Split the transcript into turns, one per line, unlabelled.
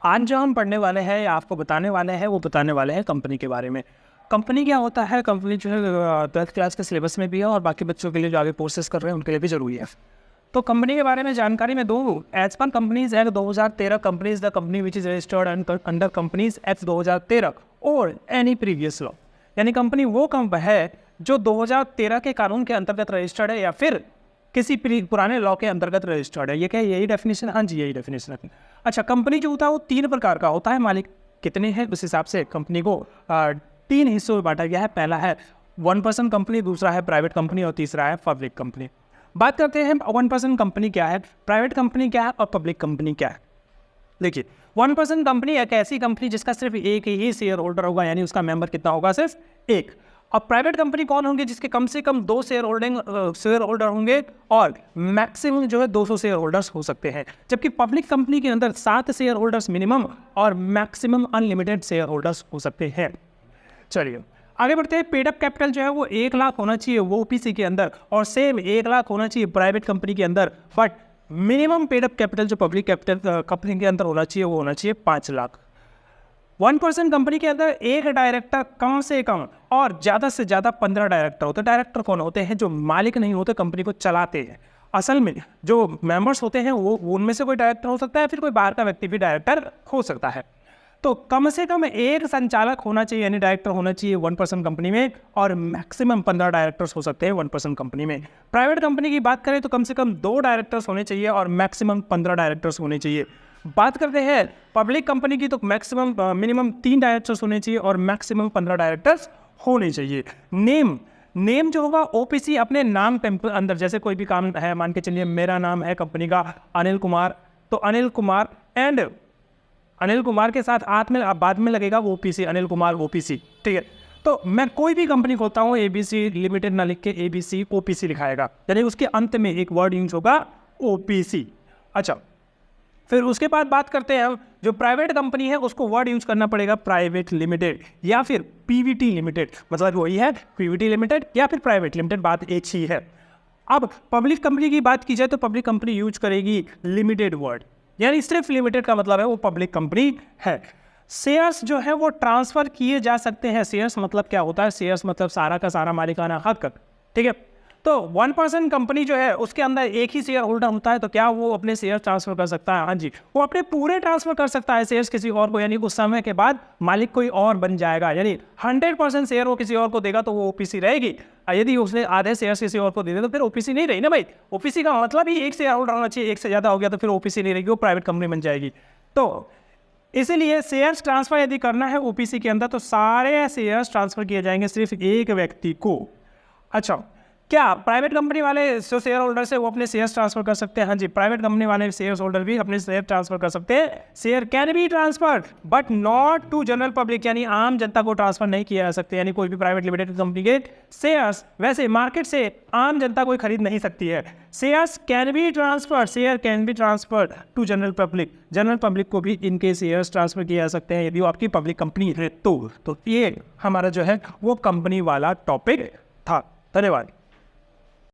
आज जो हम पढ़ने वाले हैं या आपको बताने वाले हैं वो बताने वाले हैं कंपनी के बारे में। कंपनी क्या होता है, कंपनी जो है 12th क्लास के सिलेबस में भी है और बाकी बच्चों के लिए जो आगे कोर्सेज कर रहे हैं उनके लिए भी ज़रूरी है। तो कंपनी के बारे में जानकारी मैं दूँ। As per companies act 2013 companies the company which is registered under companies act 2013 और एनी प्रीवियस लॉ, यानी कंपनी वो कंप है जो 2013 के कानून के अंतर्गत रजिस्टर्ड है या फिर किसी पुराने लॉ के अंतर्गत रजिस्टर्ड है। ये क्या यही डेफिनेशन? हाँ जी, यही डेफिनेशन है। अच्छा, कंपनी जो होता है वो 3 प्रकार का होता है। मालिक कितने हैं उस हिसाब से कंपनी को 3 हिस्सों में बांटा गया है। पहला है 1% कंपनी, दूसरा है प्राइवेट कंपनी और तीसरा है पब्लिक कंपनी। बात करते हैं 1% कंपनी क्या है, प्राइवेट कंपनी क्या है और पब्लिक कंपनी क्या है। देखिए, 1% कंपनी एक ऐसी कंपनी जिसका सिर्फ एक ही शेयर होल्डर होगा, यानी उसका मेंबर कितना होगा? सिर्फ एक। और प्राइवेट कंपनी कौन होंगे? जिसके कम से कम 2 शेयर होल्डर होंगे और मैक्सिमम जो है 200 शेयर होल्डर्स हो सकते हैं। जबकि पब्लिक कंपनी के अंदर 7 शेयर होल्डर्स मिनिमम और मैक्सिमम अनलिमिटेड शेयर होल्डर्स हो सकते हैं। चलिए आगे बढ़ते हैं। पेड अप कैपिटल जो है वो 1 लाख होना चाहिए वो ओपीसी के अंदर, और सेम 1 लाख होना चाहिए प्राइवेट कंपनी के अंदर। But minimum paid up capital जो पब्लिक कैपिटल कंपनी के अंदर होना चाहिए वो होना चाहिए 5 लाख। 1% कंपनी के अंदर एक डायरेक्टर कम से कम और ज़्यादा से ज़्यादा 15 डायरेक्टर होते हैं। डायरेक्टर कौन होते हैं? जो मालिक नहीं होते, कंपनी को चलाते हैं। असल में जो मेंबर्स होते हैं वो उनमें से कोई डायरेक्टर हो सकता है, फिर कोई बाहर का व्यक्ति भी डायरेक्टर हो सकता है। तो कम से कम एक संचालक होना चाहिए, यानी डायरेक्टर होना चाहिए 1% कंपनी में, और मैक्सिमम 15 डायरेक्टर्स हो सकते हैं 1% कंपनी में। प्राइवेट कंपनी की बात करें तो कम से कम 2 डायरेक्टर्स होने चाहिए और मैक्सिमम 15 डायरेक्टर्स होने चाहिए। बात करते हैं पब्लिक कंपनी की तो मैक्सिमम मिनिमम 3 डायरेक्टर्स होने चाहिए और मैक्सिमम 15 डायरेक्टर्स होने चाहिए। नेम जो होगा ओपीसी अपने नाम के अंदर, जैसे कोई भी काम है, मान के चलिए मेरा नाम है कंपनी का अनिल कुमार, तो अनिल कुमार एंड अनिल कुमार के साथ बाद में लगेगा वो ओपीसी, अनिल कुमार ओपीसी, ठीक है। तो मैं कोई भी कंपनी खोलता हूँ एबीसी लिमिटेड ना लिख के एबीसी ओपीसी लिखाएगा, यानी उसके अंत में एक वर्ड यूज होगा ओपीसी। अच्छा, फिर उसके बाद बात करते हैं हम जो प्राइवेट कंपनी है उसको वर्ड यूज करना पड़ेगा प्राइवेट लिमिटेड या फिर पीवीटी लिमिटेड, मतलब वही है पीवीटी लिमिटेड या फिर प्राइवेट लिमिटेड, बात एक ही है। अब पब्लिक कंपनी की बात की जाए तो पब्लिक कंपनी यूज करेगी लिमिटेड वर्ड, यानी सिर्फ लिमिटेड का मतलब है वो पब्लिक कंपनी है। शेयर्स जो है वो ट्रांसफर किए जा सकते हैं। शेयर्स मतलब क्या होता है? शेयर्स मतलब सारा का सारा मालिकाना हक, ठीक है। तो 1% कंपनी जो है उसके अंदर एक ही शेयर होल्डर होता है, तो क्या वो अपने शेयर ट्रांसफर कर सकता है? हाँ जी, वो अपने पूरे ट्रांसफर कर सकता है शेयर्स किसी और को, यानी उस समय के बाद मालिक कोई और बन जाएगा, यानी 100% शेयर वो किसी और को देगा तो वो ओपीसी रहेगी। यदि उसने आधे शेयर किसी और को दे दे तो फिर ओपीसी नहीं रही ना भाई। ओपीसी का मतलब ही एक शेयर होल्डर होना चाहिए, एक से ज़्यादा हो गया तो फिर ओपीसी नहीं रहेगी, वो प्राइवेट कंपनी बन जाएगी। तो इसीलिए शेयर्स ट्रांसफर यदि करना है ओपीसी के अंदर तो सारे शेयर्स ट्रांसफर किए जाएंगे सिर्फ एक व्यक्ति को। अच्छा, क्या प्राइवेट कंपनी वाले जो शेयर होल्डर है वो अपने शेयर्स ट्रांसफर कर सकते हैं? हाँ जी, प्राइवेट कंपनी वाले शेयर होल्डर भी अपने शेयर ट्रांसफर कर सकते हैं। Share can be transferred but not to general public, यानी आम जनता को ट्रांसफर नहीं किया जा सकते, यानी कोई भी प्राइवेट लिमिटेड कंपनी के शेयर्स वैसे मार्केट से आम जनता कोई खरीद नहीं सकती है। Shares can be transferred, share can be transferred to general public, general public को भी इनके शेयर्स ट्रांसफर किए जा सकते हैं यदि वो आपकी पब्लिक कंपनी है। तो ये हमारा जो है वो कंपनी वाला टॉपिक था। धन्यवाद।